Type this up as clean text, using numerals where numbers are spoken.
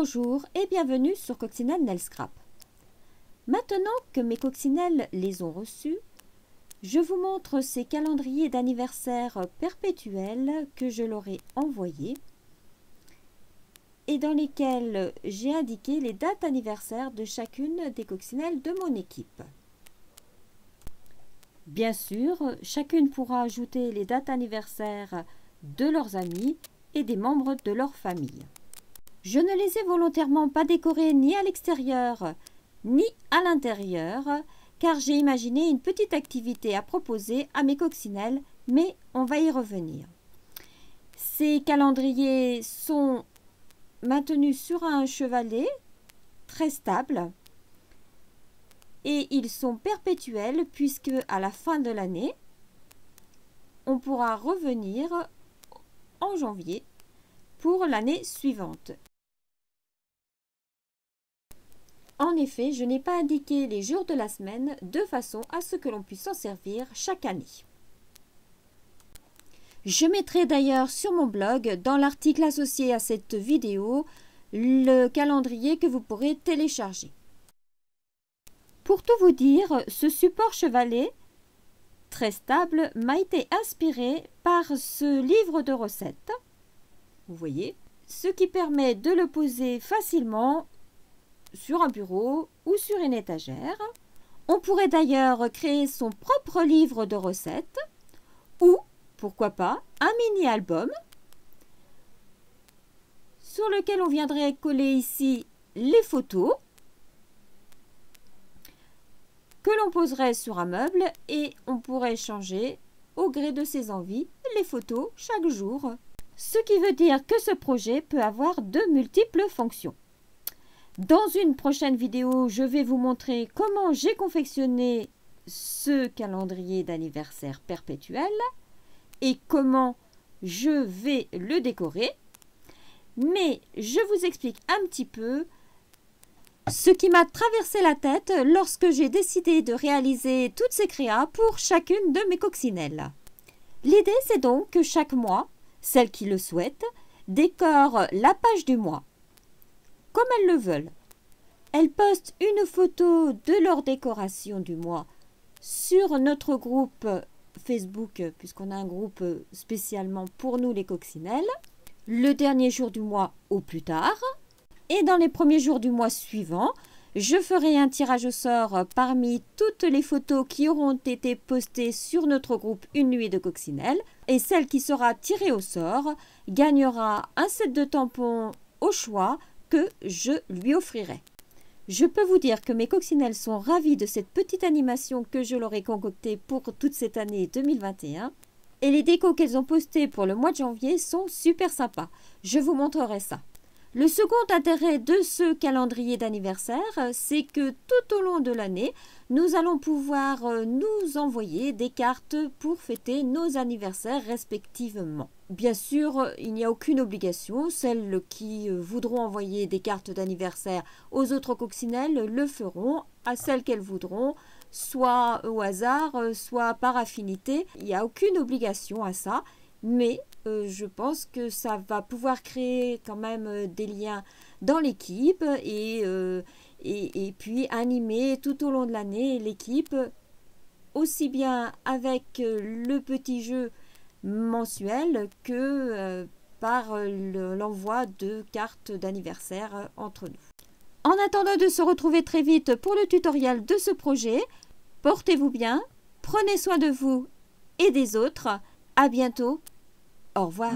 Bonjour et bienvenue sur Coccinelle Nail Scrap. Maintenant que mes coccinelles les ont reçus, je vous montre ces calendriers d'anniversaire perpétuels que je leur ai envoyés et dans lesquels j'ai indiqué les dates anniversaires de chacune des coccinelles de mon équipe. Bien sûr, chacune pourra ajouter les dates anniversaires de leurs amis et des membres de leur famille. Je ne les ai volontairement pas décorés ni à l'extérieur ni à l'intérieur, car j'ai imaginé une petite activité à proposer à mes coccinelles, mais on va y revenir. Ces calendriers sont maintenus sur un chevalet très stable et ils sont perpétuels puisque à la fin de l'année, on pourra revenir en janvier pour l'année suivante. En effet, je n'ai pas indiqué les jours de la semaine de façon à ce que l'on puisse s'en servir chaque année. Je mettrai d'ailleurs sur mon blog, dans l'article associé à cette vidéo, le calendrier que vous pourrez télécharger. Pour tout vous dire, ce support chevalet, très stable, m'a été inspiré par ce livre de recettes. Vous voyez, ce qui permet de le poser facilement sur un bureau ou sur une étagère. On pourrait d'ailleurs créer son propre livre de recettes ou, pourquoi pas, un mini-album sur lequel on viendrait coller ici les photos que l'on poserait sur un meuble et on pourrait changer au gré de ses envies les photos chaque jour. Ce qui veut dire que ce projet peut avoir de multiples fonctions. Dans une prochaine vidéo, je vais vous montrer comment j'ai confectionné ce calendrier d'anniversaire perpétuel et comment je vais le décorer. Mais je vous explique un petit peu ce qui m'a traversé la tête lorsque j'ai décidé de réaliser toutes ces créas pour chacune de mes coccinelles. L'idée, c'est donc que chaque mois, celles qui le souhaitent, décorent la page du mois comme elles le veulent. Elles postent une photo de leur décoration du mois sur notre groupe Facebook, puisqu'on a un groupe spécialement pour nous les coccinelles, le dernier jour du mois au plus tard. Et dans les premiers jours du mois suivant, je ferai un tirage au sort parmi toutes les photos qui auront été postées sur notre groupe Une nuit de coccinelle. Et celle qui sera tirée au sort gagnera un set de tampons au choix que je lui offrirai. Je peux vous dire que mes coccinelles sont ravies de cette petite animation que je leur ai concoctée pour toute cette année 2021. Et les décos qu'elles ont postées pour le mois de janvier sont super sympas. Je vous montrerai ça. Le second intérêt de ce calendrier d'anniversaire, c'est que tout au long de l'année, nous allons pouvoir nous envoyer des cartes pour fêter nos anniversaires respectivement. Bien sûr, il n'y a aucune obligation. Celles qui voudront envoyer des cartes d'anniversaire aux autres coccinelles le feront à celles qu'elles voudront, soit au hasard, soit par affinité. Il n'y a aucune obligation à ça, mais je pense que ça va pouvoir créer quand même des liens dans l'équipe et puis animer tout au long de l'année l'équipe aussi bien avec le petit jeu mensuel que par l'envoi de cartes d'anniversaire entre nous. En attendant de se retrouver très vite pour le tutoriel de ce projet, portez-vous bien, prenez soin de vous et des autres. À bientôt. Au revoir.